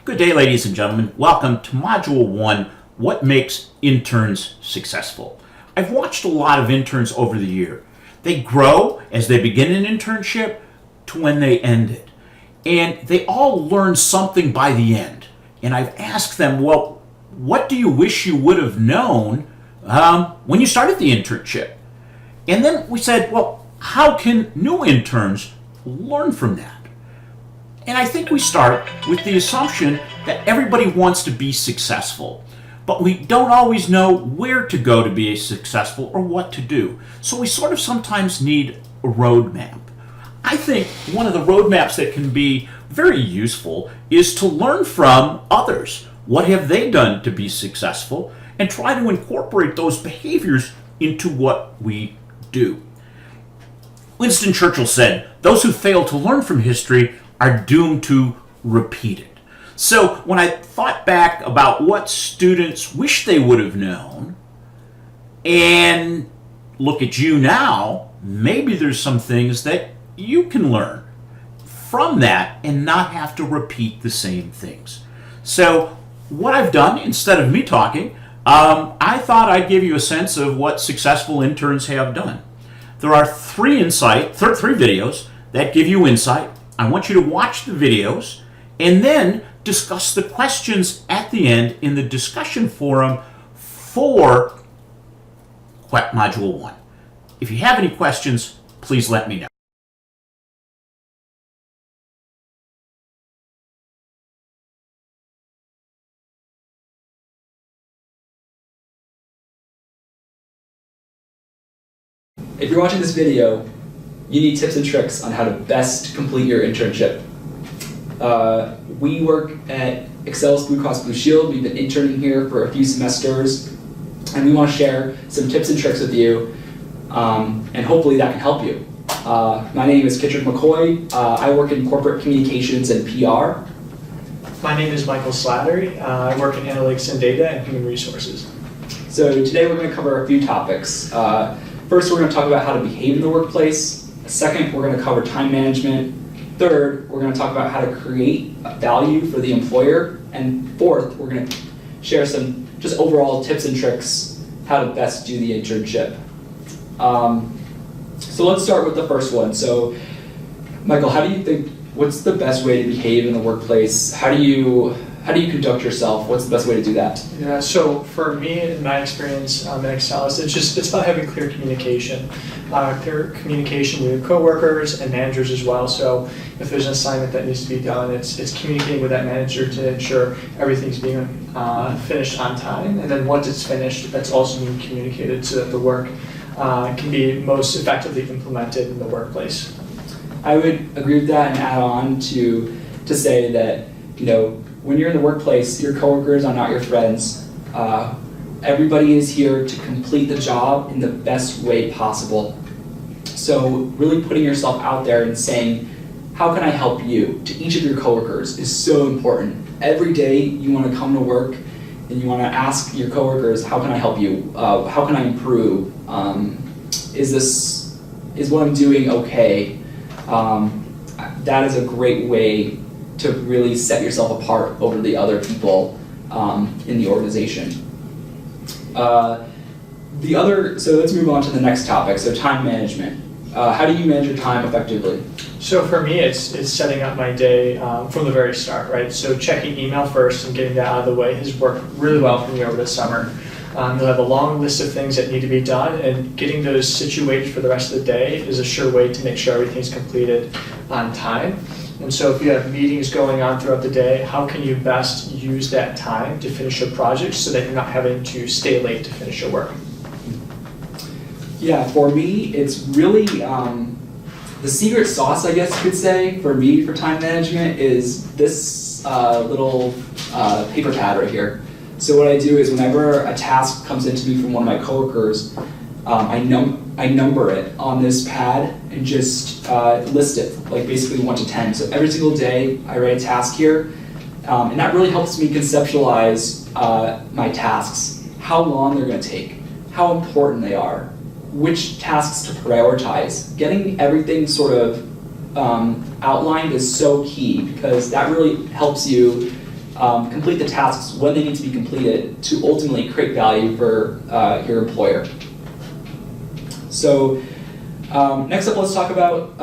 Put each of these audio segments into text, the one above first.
Good day, ladies and gentlemen. Welcome to Module 1, What Makes Interns Successful. I've watched a lot of interns over the year. They grow as they begin an internship to when they end it. And they all learn something by the end. And I've asked them, well, what do you wish you would have known when you started the internship? And then we said, well, how can new interns learn from that? And I think we start with the assumption that everybody wants to be successful, but we don't always know where to go to be successful or what to do. So we sort of sometimes need a roadmap. I think one of the roadmaps that can be very useful is to learn from others. What have they done to be successful? And try to incorporate those behaviors into what we do. Winston Churchill said, "Those who fail to learn from history are doomed to repeat it." So when I thought back about what students wish they would have known and look at you now, maybe there's some things that you can learn from that and not have to repeat the same things. So what I've done, instead of me talking, I thought I'd give you a sense of what successful interns have done. There are three videos that give you insight. I want you to watch the videos and then discuss the questions at the end in the discussion forum for Module 1. If you have any questions, please let me know. If you're watching this video, you need tips and tricks on how to best complete your internship. We work at Excel's Blue Cross Blue Shield. We've been interning here for a few semesters, and we want to share some tips and tricks with you, and hopefully that can help you. My name is Kitrick McCoy. I work in corporate communications and PR. My name is Michael Slattery. I work in analytics and data and human resources. So today we're going to cover a few topics. First, we're going to talk about how to behave in the workplace. Second, we're going to cover time management. Third, we're going to talk about how to create value for the employer. And fourth, we're going to share some just overall tips and tricks how to best do the internship. So let's start with the first one. So, Michael, how do you think, what's the best way to behave in the workplace? How do you conduct yourself? What's the best way to do that? Yeah, so for me, in my experience at Excel, it's about having clear communication. Clear communication with your coworkers and managers as well. So if there's an assignment that needs to be done, it's communicating with that manager to ensure everything's being finished on time. And then once it's finished, that's also being communicated so that the work can be most effectively implemented in the workplace. I would agree with that and add on to say that, when you're in the workplace, your coworkers are not your friends. Everybody is here to complete the job in the best way possible. So really putting yourself out there and saying, how can I help you, to each of your coworkers is so important. Every day you want to come to work and you want to ask your coworkers, how can I help you? How can I improve? Is what I'm doing okay? That is a great way to really set yourself apart over the other people in the organization. So let's move on to the next topic, so time management. How do you manage your time effectively? So for me, it's setting up my day from the very start, right? So checking email first and getting that out of the way has worked really well for me over the summer. You'll have a long list of things that need to be done, and getting those situated for the rest of the day is a sure way to make sure everything's completed on time. And so if you have meetings going on throughout the day, how can you best use that time to finish your projects so that you're not having to stay late to finish your work? Yeah, for me, it's really the secret sauce, I guess you could say, for me for time management is this little paper pad right here. So what I do is whenever a task comes into me from one of my coworkers, I number it on this pad and just list it, like basically 1 to 10. So every single day I write a task here, and that really helps me conceptualize my tasks, how long they're going to take, how important they are, which tasks to prioritize. Getting everything sort of outlined is so key because that really helps you complete the tasks when they need to be completed to ultimately create value for your employer. So next up, let's talk about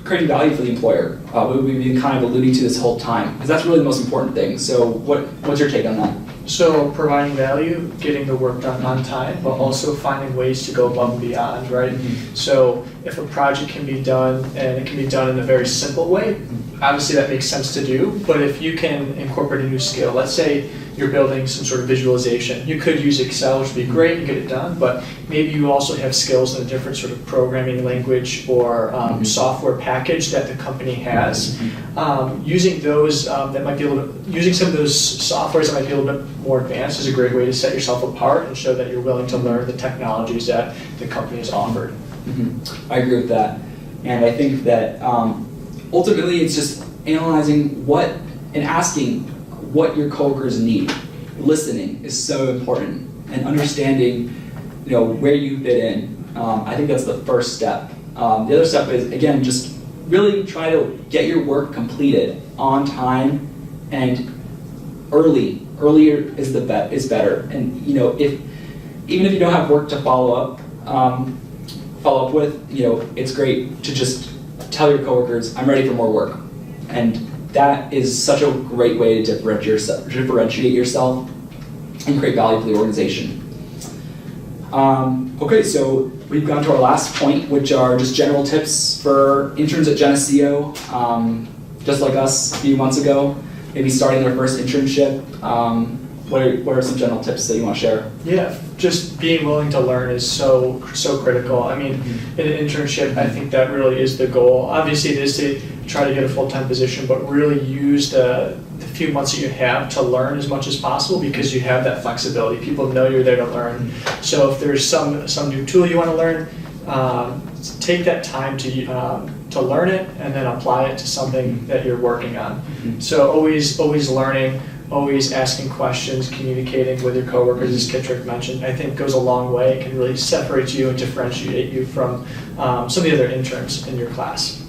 creating value for the employer. We've been kind of alluding to this whole time, because that's really the most important thing. So what's your take on that? So providing value, getting the work done on time, but also finding ways to go above and beyond, right? So if a project can be done and it can be done in a very simple way, obviously that makes sense to do, but if you can incorporate a new skill, let's say you're building some sort of visualization, you could use Excel, which would be great, and get it done, but maybe you also have skills in a different sort of programming language or software package that the company has. Using those that might be a little bit, using some of those softwares that might be a little bit more advanced is a great way to set yourself apart and show that you're willing to learn the technologies that the company has offered. I agree with that, and I think that ultimately it's just analyzing what and asking what your coworkers need. Listening is so important, and understanding, where you fit in. I think that's the first step. The other step is, again, just really try to get your work completed on time and early. Earlier is better. And even if you don't have work to follow up with, it's great to just tell your coworkers, I'm ready for more work. And that is such a great way to differentiate yourself and create value for the organization. Okay, so we've gone to our last point, which are just general tips for interns at Geneseo, just like us a few months ago, maybe starting their first internship. What are some general tips that you want to share? Yeah, just being willing to learn is so critical. I mean, in an internship, I think that really is the goal. Obviously, it is to try to get a full-time position, but really use the few months that you have to learn as much as possible, because you have that flexibility. People know you're there to learn. So if there's some new tool you want to learn, take that time to learn it and then apply it to something that you're working on. So always learning. Always asking questions, communicating with your coworkers, as Kittrick mentioned, I think goes a long way. It can really separate you and differentiate you from some of the other interns in your class.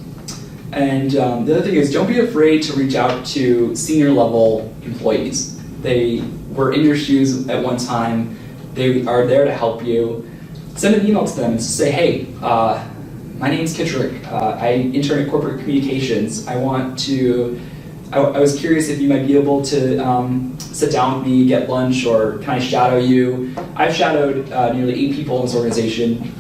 And the other thing is, don't be afraid to reach out to senior level employees. They were in your shoes at one time. They are there to help you. Send an email to them and say, hey, my name's Kittrick. I intern at Corporate Communications. I was curious if you might be able to sit down with me, get lunch, or can I shadow you? I've shadowed nearly 8 people in this organization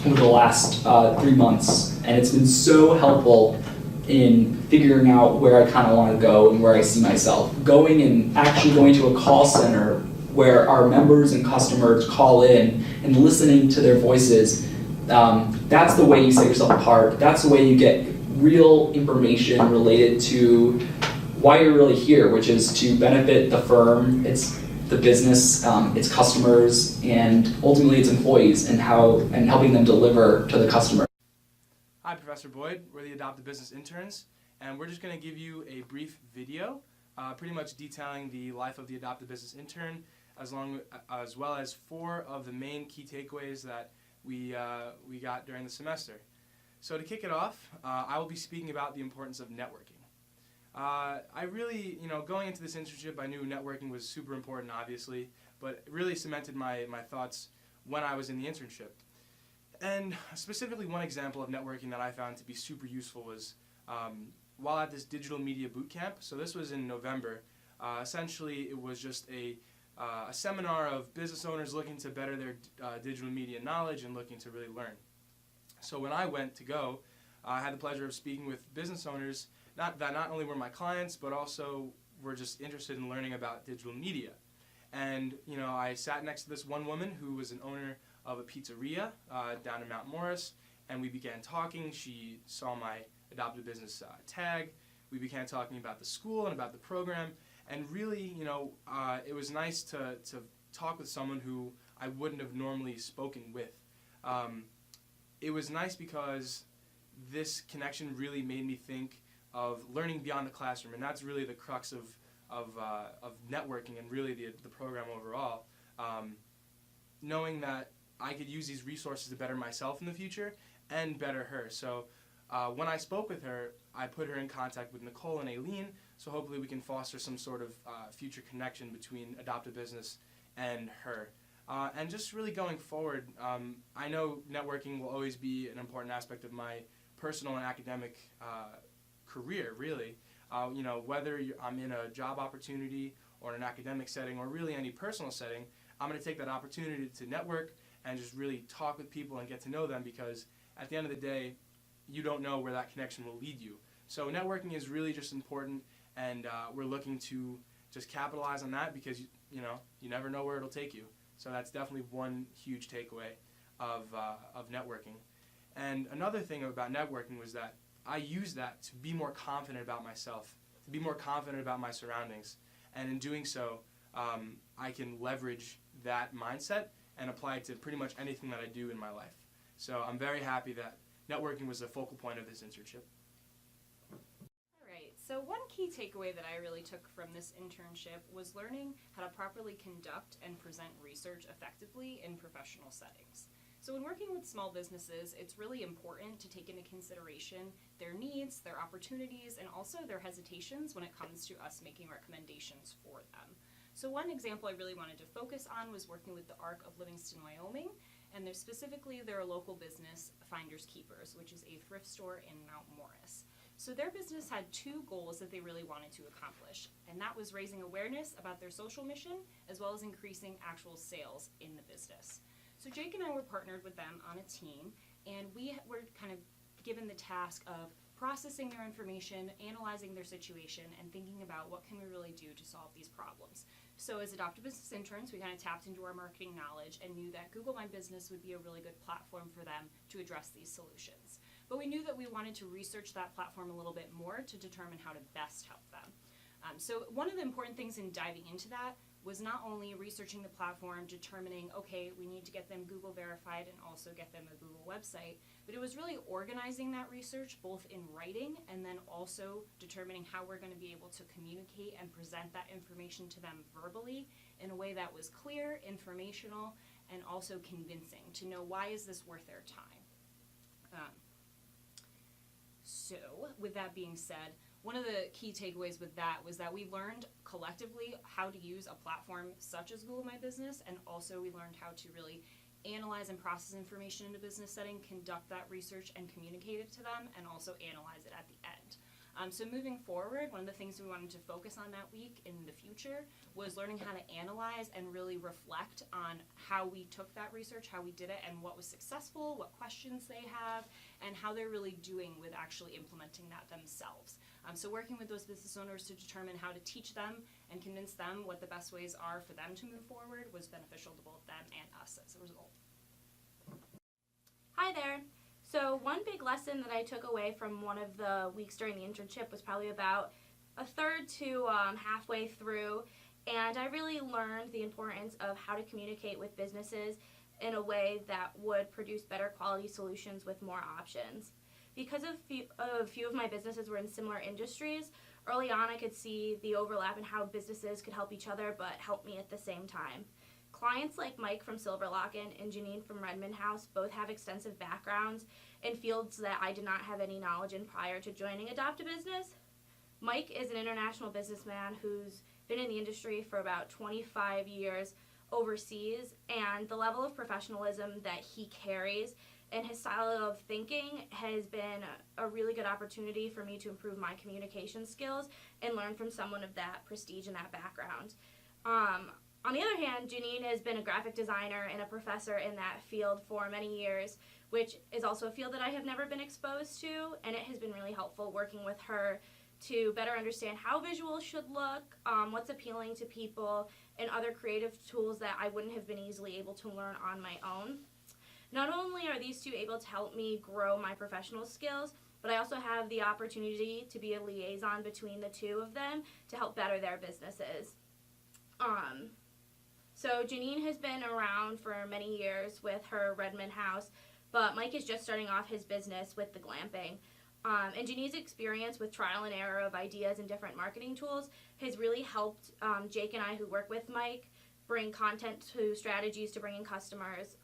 over the last 3 months, and it's been so helpful in figuring out where I kind of want to go and where I see myself. Going to a call center where our members and customers call in and listening to their voices, that's the way you set yourself apart. That's the way you get real information related to why you're really here, which is to benefit the firm, its the business, its customers, and ultimately its employees, and helping them deliver to the customer. Hi, Professor Boyd. We're the Adopt a Business interns, and we're just going to give you a brief video, pretty much detailing the life of the Adopt a Business intern, as well as 4 of the main key takeaways that we got during the semester. So to kick it off, I will be speaking about the importance of networking. I really, going into this internship, I knew networking was super important, obviously, but it really cemented my thoughts when I was in the internship. And specifically, one example of networking that I found to be super useful was while at this digital media boot camp. So this was in November. Essentially, it was just a seminar of business owners looking to better their digital media knowledge and looking to really learn. So when I went to go, I had the pleasure of speaking with business owners that not only were my clients, but also were just interested in learning about digital media. And I sat next to this one woman who was an owner of a pizzeria down in Mount Morris, and we began talking. She saw my Adopt a Business tag. We began talking about the school and about the program, and really, it was nice to talk with someone who I wouldn't have normally spoken with. It was nice because this connection really made me think of learning beyond the classroom, and that's really the crux of networking and really the program overall. Knowing that I could use these resources to better myself in the future and better her. So when I spoke with her, I put her in contact with Nicole and Aileen So hopefully we can foster some sort of future connection between Adopt a Business and her. And just really going forward, I know networking will always be an important aspect of my personal and academic career, really. Whether I'm in a job opportunity or in an academic setting or really any personal setting, I'm going to take that opportunity to network and just really talk with people and get to know them, because at the end of the day, you don't know where that connection will lead you. So networking is really just important, and we're looking to just capitalize on that, because you never know where it'll take you. So that's definitely one huge takeaway of networking. And another thing about networking was that I used that to be more confident about myself, to be more confident about my surroundings. And in doing so, I can leverage that mindset and apply it to pretty much anything that I do in my life. So I'm very happy that networking was the focal point of this internship. Alright, so one key takeaway that I really took from this internship was learning how to properly conduct and present research effectively in professional settings. So when working with small businesses, it's really important to take into consideration their needs, their opportunities, and also their hesitations when it comes to us making recommendations for them. So one example I really wanted to focus on was working with the Arc of Livingston, Wyoming, and specifically their local business, Finders Keepers, which is a thrift store in Mount Morris. So their business had two goals that they really wanted to accomplish, and that was raising awareness about their social mission, as well as increasing actual sales in the business. So Jake and I were partnered with them on a team, and we were kind of given the task of processing their information, analyzing their situation, and thinking about what can we really do to solve these problems. So as Adopt a Business interns, we kind of tapped into our marketing knowledge and knew that Google My Business would be a really good platform for them to address these solutions. But we knew that we wanted to research that platform a little bit more to determine how to best help them. So one of the important things in diving into that was not only researching the platform, determining, okay, we need to get them Google verified and also get them a Google website, but it was really organizing that research both in writing and then also determining how we're going to be able to communicate and present that information to them verbally in a way that was clear, informational, and also convincing to know why is this worth their time. So with that being said, one of the key takeaways with that was that we learned collectively how to use a platform such as Google My Business, and also we learned how to really analyze and process information in a business setting, conduct that research and communicate it to them, and also analyze it at the end. So moving forward, one of the things we wanted to focus on that week in the future was learning how to analyze and really reflect on how we took that research, how we did it, and what was successful, what questions they have, and how they're really doing with actually implementing that themselves. So working with those business owners to determine how to teach them and convince them what the best ways are for them to move forward was beneficial to both them and us as a result. Hi there. So one big lesson that I took away from one of the weeks during the internship was probably about a third to halfway through, and I really learned the importance of how to communicate with businesses in a way that would produce better quality solutions with more options. Because a few of my businesses were in similar industries, early on I could see the overlap in how businesses could help each other but help me at the same time. Clients like Mike from Silverlocken and Janine from Redmond House both have extensive backgrounds in fields that I did not have any knowledge in prior to joining Adopt a Business. Mike is an international businessman who's been in the industry for about 25 years overseas, and the level of professionalism that he carries and his style of thinking has been a really good opportunity for me to improve my communication skills and learn from someone of that prestige and that background. On the other hand, Janine has been a graphic designer and a professor in that field for many years, which is also a field that I have never been exposed to, and it has been really helpful working with her to better understand how visuals should look, what's appealing to people, and other creative tools that I wouldn't have been easily able to learn on my own. Not only are these two able to help me grow my professional skills, but I also have the opportunity to be a liaison between the two of them to help better their businesses. So Janine has been around for many years with her Redmond House, but Mike is just starting off his business with the glamping. And Janine's experience with trial and error of ideas and different marketing tools has really helped Jake and I, who work with Mike, bring content to strategies to bring in customers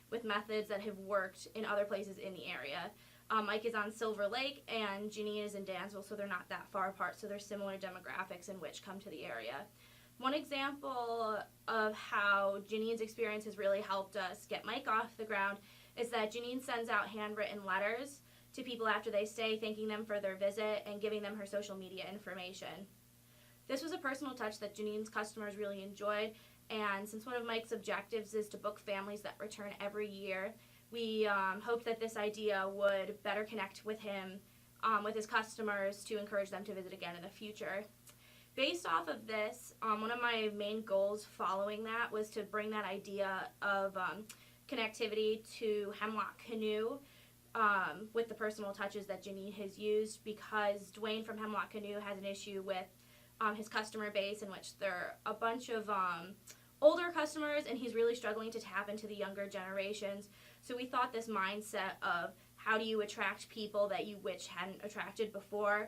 with methods that have worked in other places in the area. Mike is on Silver Lake and Janine is in Dansville, so they're not that far apart, so there's similar demographics in which come to the area. One example of how Janine's experience has really helped us get Mike off the ground is that Janine sends out handwritten letters to people after they stay, thanking them for their visit and giving them her social media information. This was a personal touch that Janine's customers really enjoyed, and since one of Mike's objectives is to book families that return every year, we hoped that this idea would better connect with him, with his customers, to encourage them to visit again in the future. Based off of this, one of my main goals following that was to bring that idea of connectivity to Hemlock Canoe with the personal touches that Janine has used, because Dwayne from Hemlock Canoe has an issue with his customer base, in which there are a bunch of older customers, and he's really struggling to tap into the younger generations. So we thought this mindset of how do you attract people that you wish hadn't attracted before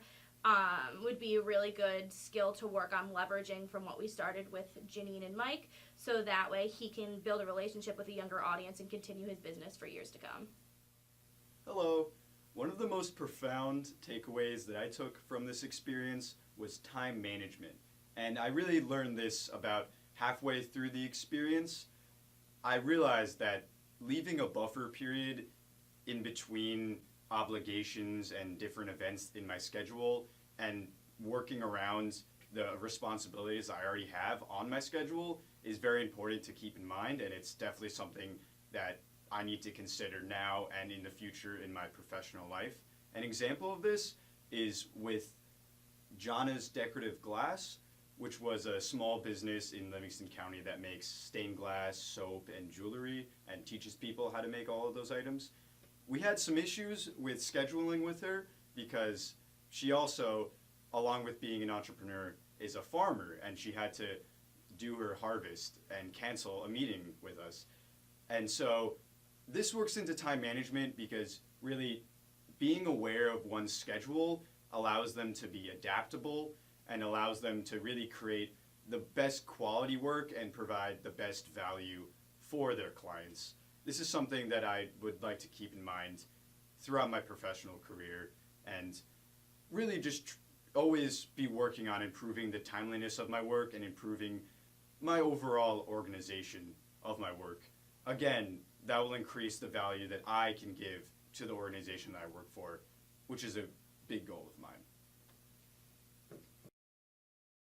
would be a really good skill to work on leveraging from what we started with Janine and Mike, so that way he can build a relationship with a younger audience and continue his business for years to come. Hello. One of the most profound takeaways that I took from this experience was time management. And I really learned this about halfway through the experience. I realized that leaving a buffer period in between obligations and different events in my schedule and working around the responsibilities I already have on my schedule is very important to keep in mind, and it's definitely something that I need to consider now and in the future in my professional life. An example of this is with Jana's Decorative Glass, which was a small business in Livingston County that makes stained glass, soap, and jewelry, and teaches people how to make all of those items. We had some issues with scheduling with her because she also, along with being an entrepreneur, is a farmer, and she had to do her harvest and cancel a meeting with us. And so this works into time management, because really being aware of one's schedule allows them to be adaptable and allows them to really create the best quality work and provide the best value for their clients. This is something that I would like to keep in mind throughout my professional career, and really just always be working on improving the timeliness of my work and improving my overall organization of my work. Again, that will increase the value that I can give to the organization that I work for, which is a big goal of mine.